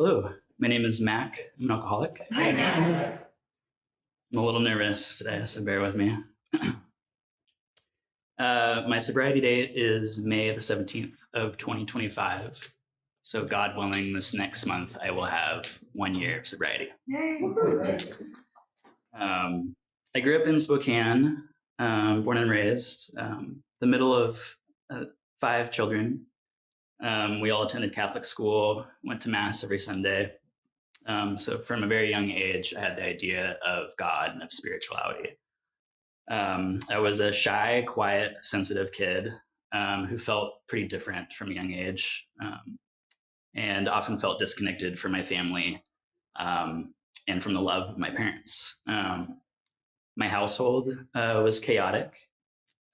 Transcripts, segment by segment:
Hello, my name is Mack. I'm an alcoholic. Hi, Matt. I'm a little nervous today, so bear with me. My sobriety date is May the 17th of 2025. So God willing, this next month I will have 1 year of sobriety. Yay. I grew up in Spokane, born and raised, the middle of 5 children. We all attended Catholic school, went to Mass every Sunday. So from a very young age, I had the idea of God and of spirituality. I was a shy, quiet, sensitive kid who felt pretty different from a young age and often felt disconnected from my family and from the love of my parents. My household was chaotic,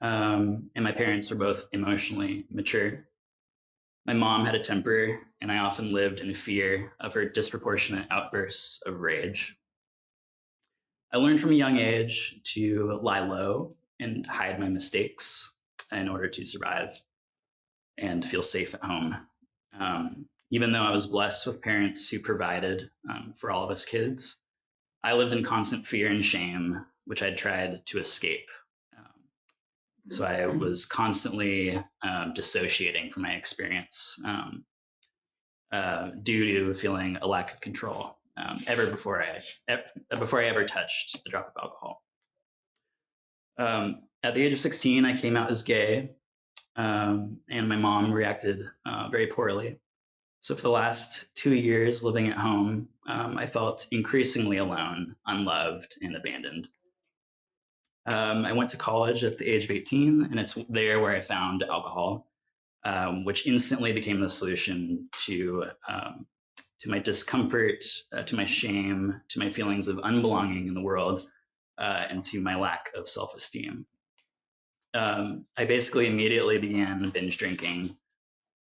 and my parents were both emotionally mature. My mom had a temper, and I often lived in fear of her disproportionate outbursts of rage. I learned from a young age to lie low and hide my mistakes in order to survive and feel safe at home. Even though I was blessed with parents who provided for all of us kids, I lived in constant fear and shame, which I tried to escape. So I was constantly dissociating from my experience due to feeling a lack of control before I ever touched a drop of alcohol. At the age of 16, I came out as gay, and my mom reacted very poorly. So for the last 2 years living at home, I felt increasingly alone, unloved, and abandoned. I went to college at the age of 18, and it's there where I found alcohol, which instantly became the solution to my discomfort, to my shame, to my feelings of unbelonging in the world, and to my lack of self-esteem. I basically immediately began binge drinking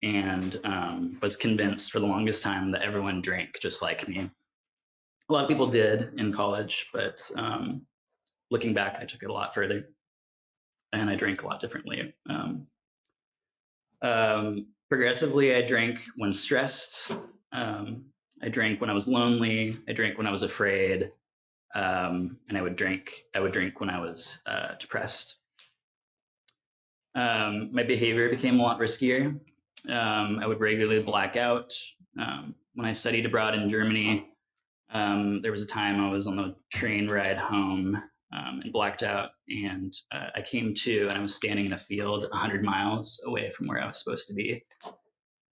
and was convinced for the longest time that everyone drank just like me. A lot of people did in college, but looking back, I took it a lot further, and I drank a lot differently. Progressively, I drank when stressed. I drank when I was lonely. I drank when I was afraid, and I would drink when I was depressed. My behavior became a lot riskier. I would regularly black out. When I studied abroad in Germany, there was a time I was on the train ride home and blacked out, and I came to, and I was standing in a field 100 miles away from where I was supposed to be.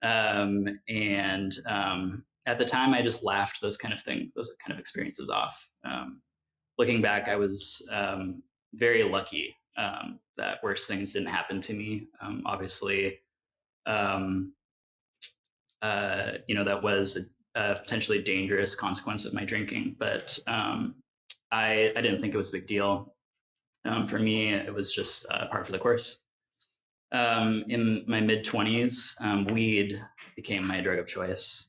At the time, I just laughed those kind of experiences off. Looking back, I was very lucky that worse things didn't happen to me. Obviously, that was a potentially dangerous consequence of my drinking, but I didn't think it was a big deal. For me, it was just par for the course. In my mid-20s, weed became my drug of choice.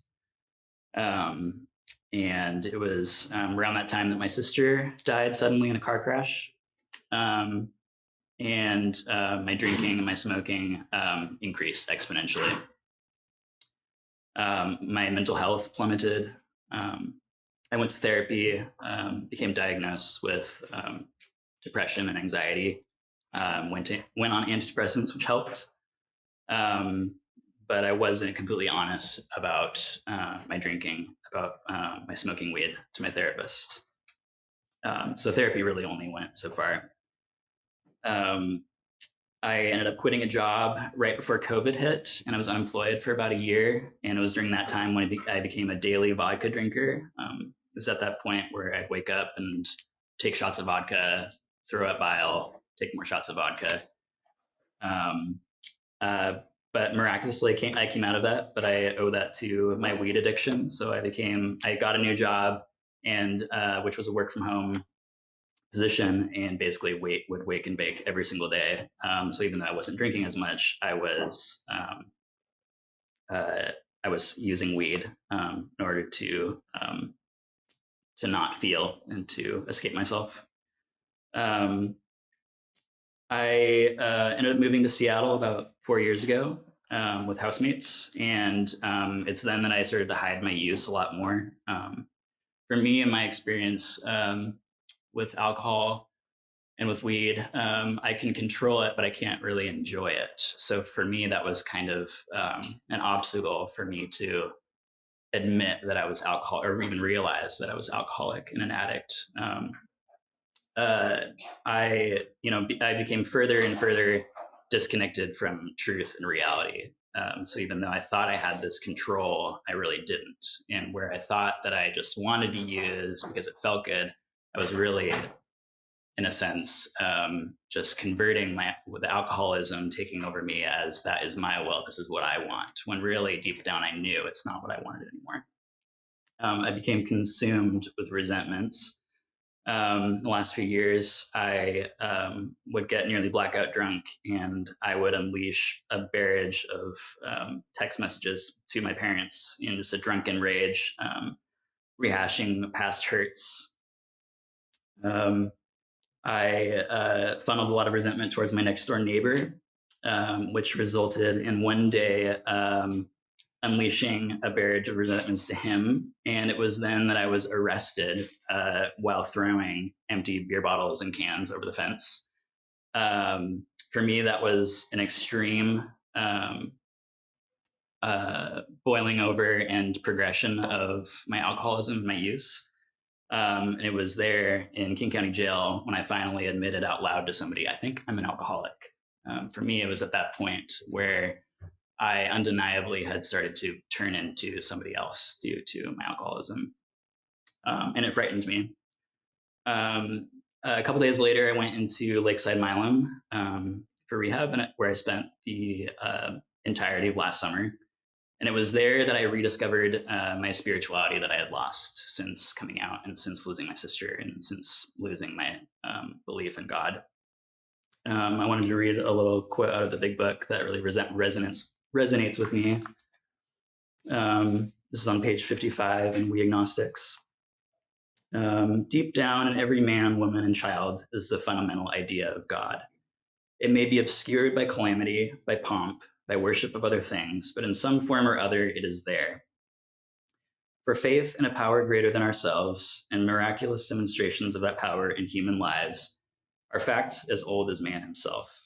And it was around that time that my sister died suddenly in a car crash. And my drinking and my smoking increased exponentially. My mental health plummeted. I went to therapy, became diagnosed with depression and anxiety, went on antidepressants, which helped. But I wasn't completely honest about my drinking, about my smoking weed to my therapist. So therapy really only went so far. I ended up quitting a job right before COVID hit, and I was unemployed for about a year. And it was during that time when I became a daily vodka drinker. It was at that point where I'd wake up and take shots of vodka, throw up bile, take more shots of vodka. But miraculously, I came out of that, but I owe that to my weed addiction. So I got a new job, and which was a work from home position, and basically would wake and bake every single day. So even though I wasn't drinking as much, I was using weed in order to not feel and to escape myself. I ended up moving to Seattle about 4 years ago. with housemates, and it's then that I started to hide my use a lot more. For me, in my experience with alcohol and with weed, I can control it, but I can't really enjoy it. So for me, that was kind of an obstacle for me to admit that I was alcoholic, or even realize that I was alcoholic and an addict. Uh, I became further and further disconnected from truth and reality. So even though I thought I had this control, I really didn't. And where I thought that I just wanted to use because it felt good, I was really, in a sense, just converting the alcoholism taking over me as that is my will, this is what I want. When really deep down I knew it's not what I wanted anymore. I became consumed with resentments. The last few years, I would get nearly blackout drunk, and I would unleash a barrage of text messages to my parents in just a drunken rage, rehashing past hurts. I funneled a lot of resentment towards my next door neighbor, which resulted in one day unleashing a barrage of resentments to him. And it was then that I was arrested while throwing empty beer bottles and cans over the fence. For me, that was an extreme boiling over and progression of my alcoholism and my use. And it was there in King County Jail when I finally admitted out loud to somebody, I think I'm an alcoholic. For me, it was at that point where I undeniably had started to turn into somebody else due to my alcoholism. And it frightened me. A couple days later, I went into Lakeside Milam for rehab, where I spent the entirety of last summer. And it was there that I rediscovered my spirituality that I had lost since coming out and since losing my sister and since losing my belief in God. I wanted to read a little quote out of the big book that really resonates with me. This is on page 55 in We Agnostics. Deep down in every man, woman, and child is the fundamental idea of God. It may be obscured by calamity, by pomp, by worship of other things, but in some form or other it is there. For faith in a power greater than ourselves and miraculous demonstrations of that power in human lives are facts as old as man himself.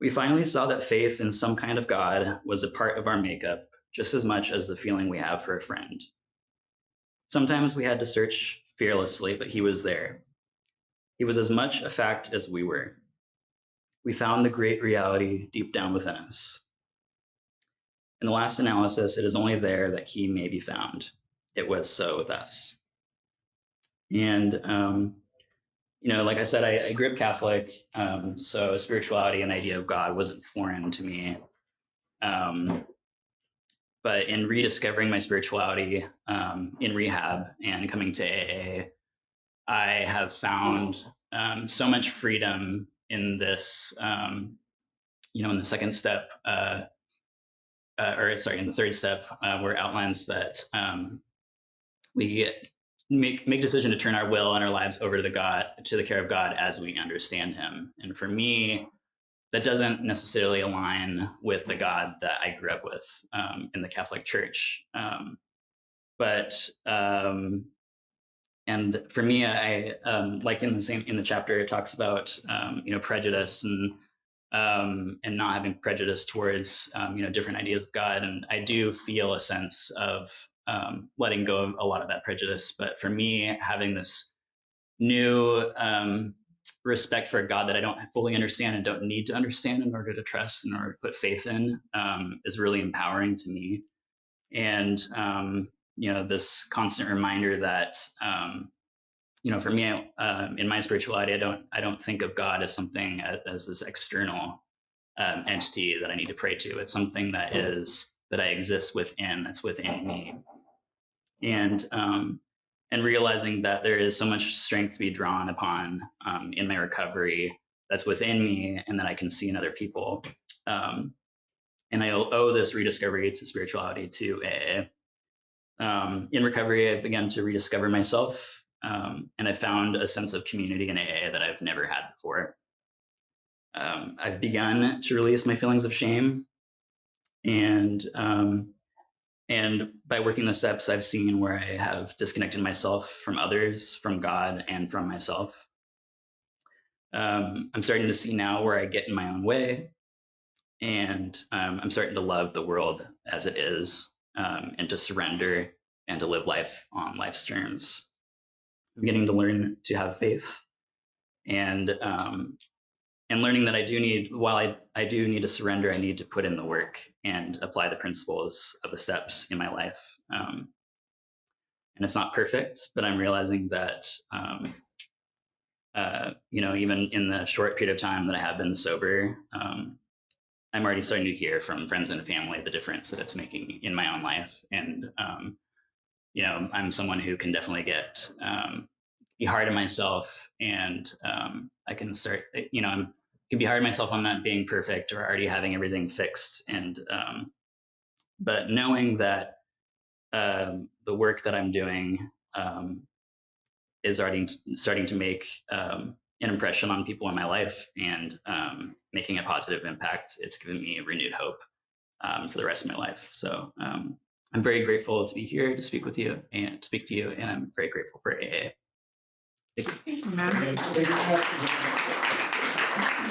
We finally saw that faith in some kind of God was a part of our makeup, just as much as the feeling we have for a friend. Sometimes we had to search fearlessly, but he was there. He was as much a fact as we were. We found the great reality deep down within us. In the last analysis, it is only there that he may be found. It was so with us. And, like I said, I grew up Catholic, so spirituality and the idea of God wasn't foreign to me. But in rediscovering my spirituality in rehab and coming to AA, I have found so much freedom in this, in the second step, in the third step, where it outlines that we make decision to turn our will and our lives over to the care of God as we understand Him. And for me, that doesn't necessarily align with the God that I grew up with in the Catholic Church. And for me, I like in the chapter, it talks about prejudice and not having prejudice towards different ideas of God. And I do feel a sense of letting go of a lot of that prejudice. But for me, having this new respect for God that I don't fully understand and don't need to understand in order to trust, in order to put faith in, is really empowering to me. And this constant reminder that for me, in my spirituality, I don't think of God as something as this external entity that I need to pray to. It's something that I exist within, that's within me. And realizing that there is so much strength to be drawn upon in my recovery that's within me and that I can see in other people. And I owe this rediscovery to spirituality to AA. In recovery, I began to rediscover myself, and I found a sense of community in AA that I've never had before. I've begun to release my feelings of shame And by working the steps, I've seen where I have disconnected myself from others, from God, and from myself. I'm starting to see now where I get in my own way, and I'm starting to love the world as it is, and to surrender and to live life on life's terms. I'm beginning to learn to have faith, and learning that I do need, while I do need to surrender, I need to put in the work and apply the principles of the steps in my life. And it's not perfect, but I'm realizing that, even in the short period of time that I have been sober, I'm already starting to hear from friends and family the difference that it's making in my own life. And, I'm someone who can definitely be hard on myself, and I can start, can be hard on myself on not being perfect or already having everything fixed. And, but knowing that the work that I'm doing is already starting to make an impression on people in my life, and making a positive impact, it's given me a renewed hope for the rest of my life. So I'm very grateful to be here to speak with you and to speak to you, and I'm very grateful for AA. Thank you. Thank you.